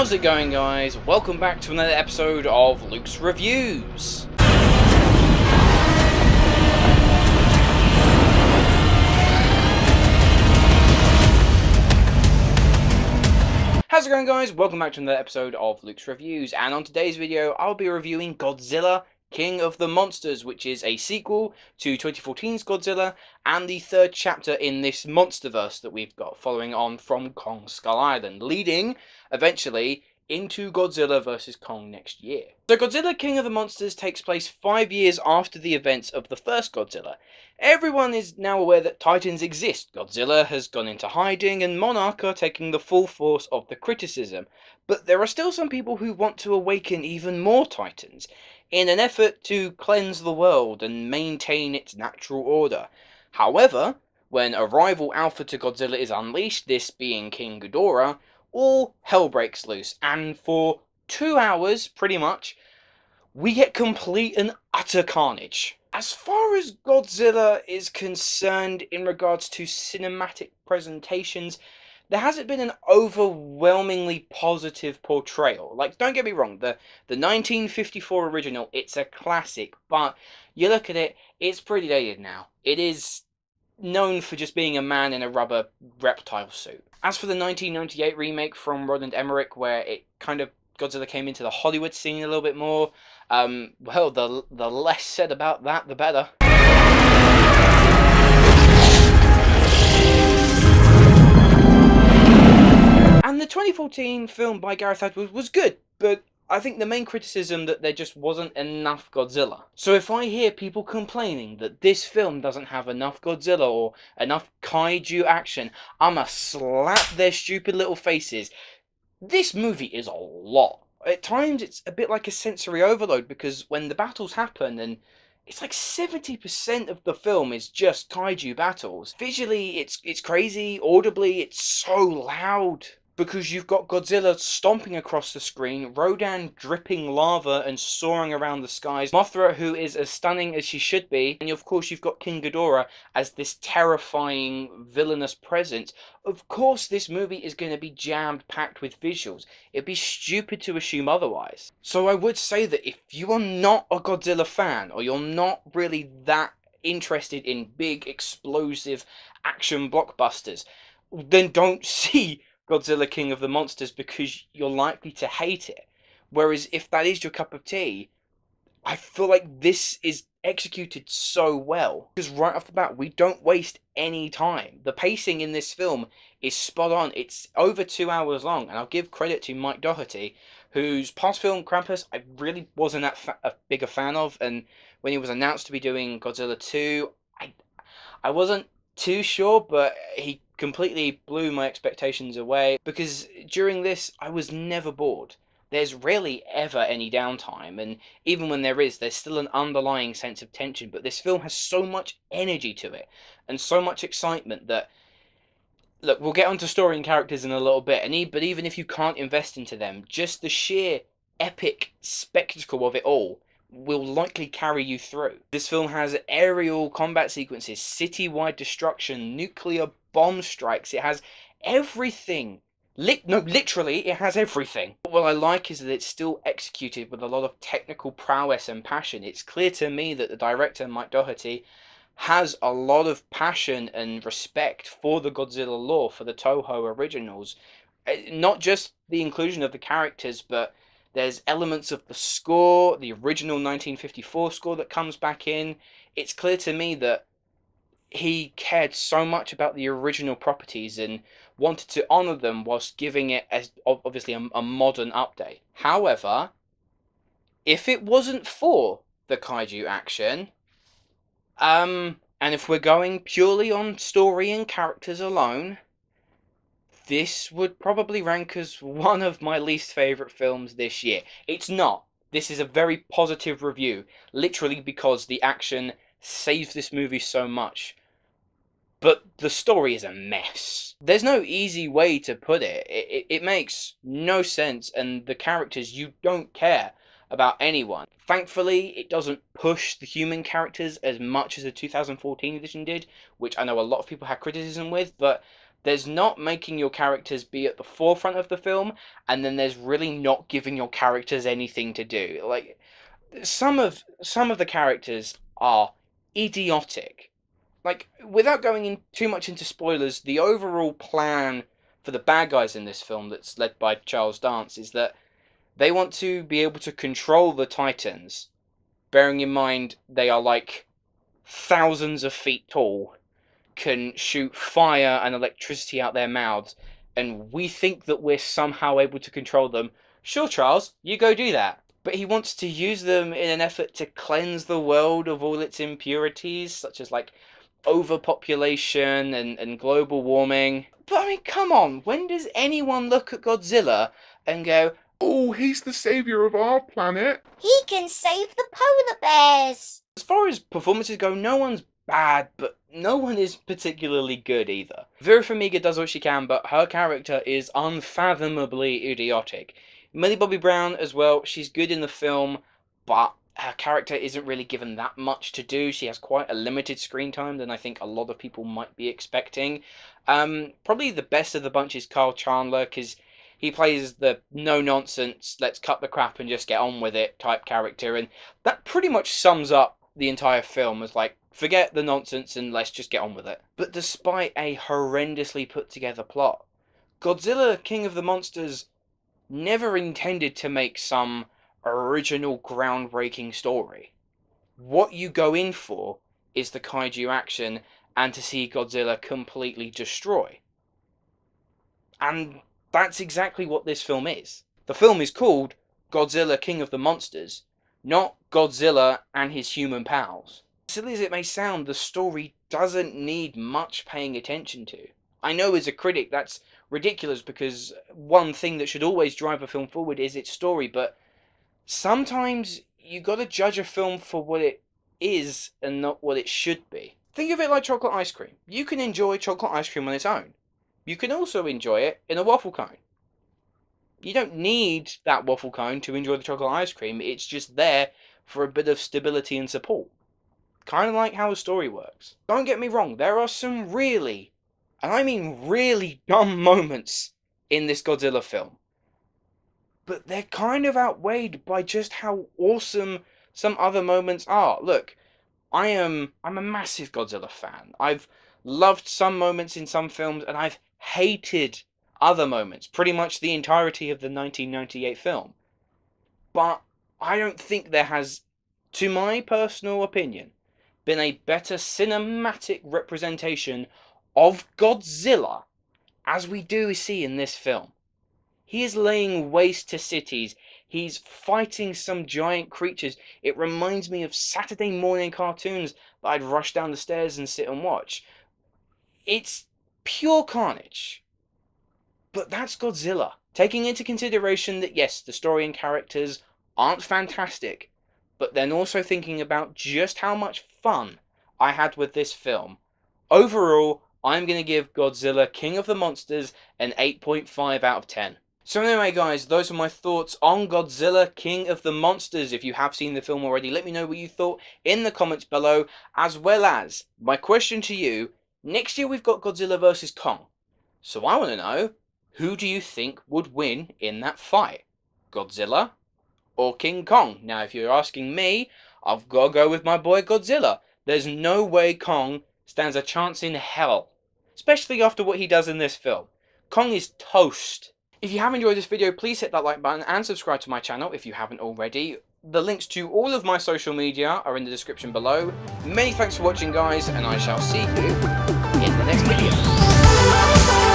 How's it going, guys? Welcome back to another episode of Luke's Reviews. How's it going, guys? Welcome back to another episode of Luke's Reviews, and on today's video I'll be reviewing Godzilla, King of the Monsters, which is a sequel to 2014's Godzilla and the third chapter in this monsterverse that we've got following on from Kong Skull Island, leading eventually into Godzilla vs. Kong next year. So Godzilla King of the Monsters takes place 5 years after the events of the first Godzilla. Everyone is now aware that Titans exist. Godzilla has gone into hiding and Monarch are taking the full force of the criticism. But there are still some people who want to awaken even more Titans in an effort to cleanse the world and maintain its natural order. However, when a rival alpha to Godzilla is unleashed, this being King Ghidorah, all hell breaks loose, and for 2 hours, pretty much, we get complete and utter carnage. As far as Godzilla is concerned in regards to cinematic presentations, there hasn't been an overwhelmingly positive portrayal. Like, don't get me wrong, the 1954 original, it's a classic, but you look at it, it's pretty dated now. It is known for just being a man in a rubber reptile suit. As for the 1998 remake from Rodan, where it kind of Godzilla came into the Hollywood scene a little bit more, well, the less said about that, the better. And the 2014 film by Gareth Edwards was good, but I think the main criticism that there just wasn't enough Godzilla. So if I hear people complaining that this film doesn't have enough Godzilla or enough kaiju action, I'ma slap their stupid little faces. This movie is a lot. At times it's a bit like a sensory overload, because when the battles happen, and it's like 70% of the film is just kaiju battles. Visually it's crazy, audibly it's so loud, because you've got Godzilla stomping across the screen, Rodan dripping lava and soaring around the skies, Mothra, who is as stunning as she should be, and of course you've got King Ghidorah as this terrifying villainous presence. Of course this movie is going to be jammed-packed with visuals. It'd be stupid to assume otherwise. So I would say that if you are not a Godzilla fan, or you're not really that interested in big, explosive action blockbusters, then don't see Godzilla King of the Monsters, because you're likely to hate it. Whereas if that is your cup of tea, I feel like this is executed so well. Because right off the bat, we don't waste any time. The pacing in this film is spot on. It's over 2 hours long, and I'll give credit to Mike Dougherty, whose past film Krampus I really wasn't that big a fan of, and when he was announced to be doing Godzilla 2, I wasn't too sure, but he completely blew my expectations away, because during this I was never bored. There's rarely ever any downtime, and even when there is, there's still an underlying sense of tension. But this film has so much energy to it and so much excitement that, look, we'll get onto story and characters in a little bit, but even if you can't invest into them, just the sheer epic spectacle of it all will likely carry you through. This film has aerial combat sequences, city-wide destruction, nuclear bomb strikes. It has everything. Literally, it has everything. What I like is that it's still executed with a lot of technical prowess and passion. It's clear to me that the director, Mike Dougherty, has a lot of passion and respect for the Godzilla lore, for the Toho originals. Not just the inclusion of the characters, but there's elements of the score, the original 1954 score that comes back in. It's clear to me that he cared so much about the original properties and wanted to honour them whilst giving it as obviously a modern update. However, if it wasn't for the kaiju action, and if we're going purely on story and characters alone, this would probably rank as one of my least favourite films this year. It's not. This is a very positive review, literally because the action saves this movie so much. But the story is a mess. There's no easy way to put it. It makes no sense, and the characters, you don't care about anyone. Thankfully, it doesn't push the human characters as much as the 2014 edition did, which I know a lot of people had criticism with, but There's not making your characters be at the forefront of the film, and then there's really not giving your characters anything to do. Like, some of the characters are idiotic. Like, without going in too much into spoilers, the overall plan for the bad guys in this film, that's led by Charles Dance, is that they want to be able to control the Titans, bearing in mind they are like thousands of feet tall, can shoot fire and electricity out their mouths, and we think that we're somehow able to control them. Sure, Charles, you go do that. But he wants to use them in an effort to cleanse the world of all its impurities, such as like overpopulation and global warming. But I mean, come on, when does anyone look at Godzilla and go, "Oh, he's the savior of our planet. He can save the polar bears." As far as performances go, no one's bad, but no one is particularly good either. Vera Farmiga does what she can, but her character is unfathomably idiotic. Millie Bobby Brown as well, she's good in the film, but her character isn't really given that much to do. She has quite a limited screen time than I think a lot of people might be expecting. Probably the best of the bunch is Carl Chandler, because he plays the no-nonsense, let's cut the crap and just get on with it type character, and that pretty much sums up the entire film as like, forget the nonsense and let's just get on with it. But despite a horrendously put together plot, Godzilla, King of the Monsters never intended to make some original groundbreaking story. What you go in for is the kaiju action and to see Godzilla completely destroy. And that's exactly what this film is. The film is called Godzilla, King of the Monsters, not Godzilla and his human pals. Silly as it may sound, the story doesn't need much paying attention to. I know as a critic that's ridiculous, because one thing that should always drive a film forward is its story, but sometimes you gotta judge a film for what it is and not what it should be. Think of it like chocolate ice cream. You can enjoy chocolate ice cream on its own. You can also enjoy it in a waffle cone. You don't need that waffle cone to enjoy the chocolate ice cream, it's just there for a bit of stability and support. Kind of like how a story works. Don't get me wrong, there are some really, and I mean really, dumb moments in this Godzilla film. But they're kind of outweighed by just how awesome some other moments are. Look, I'm a massive Godzilla fan. I've loved some moments in some films, and I've hated other moments, pretty much the entirety of the 1998 film. But I don't think there has, to my personal opinion, been a better cinematic representation of Godzilla as we do see in this film. He is laying waste to cities. He's fighting some giant creatures. It reminds me of Saturday morning cartoons that I'd rush down the stairs and sit and watch. It's pure carnage. But that's Godzilla. Taking into consideration that yes, the story and characters aren't fantastic, but then also thinking about just how much fun I had with this film. Overall, I'm going to give Godzilla, King of the Monsters an 8.5 out of 10. So anyway guys, those are my thoughts on Godzilla, King of the Monsters. If you have seen the film already, let me know what you thought in the comments below, as well as my question to you. Next year we've got Godzilla vs. Kong. So I want to know, who do you think would win in that fight? Godzilla or King Kong? Now if you're asking me, I've got to go with my boy Godzilla. There's no way Kong stands a chance in hell, especially after what he does in this film. Kong is toast. If you have enjoyed this video, please hit that like button and subscribe to my channel if you haven't already. The links to all of my social media are in the description below. Many thanks for watching guys, and I shall see you in the next video.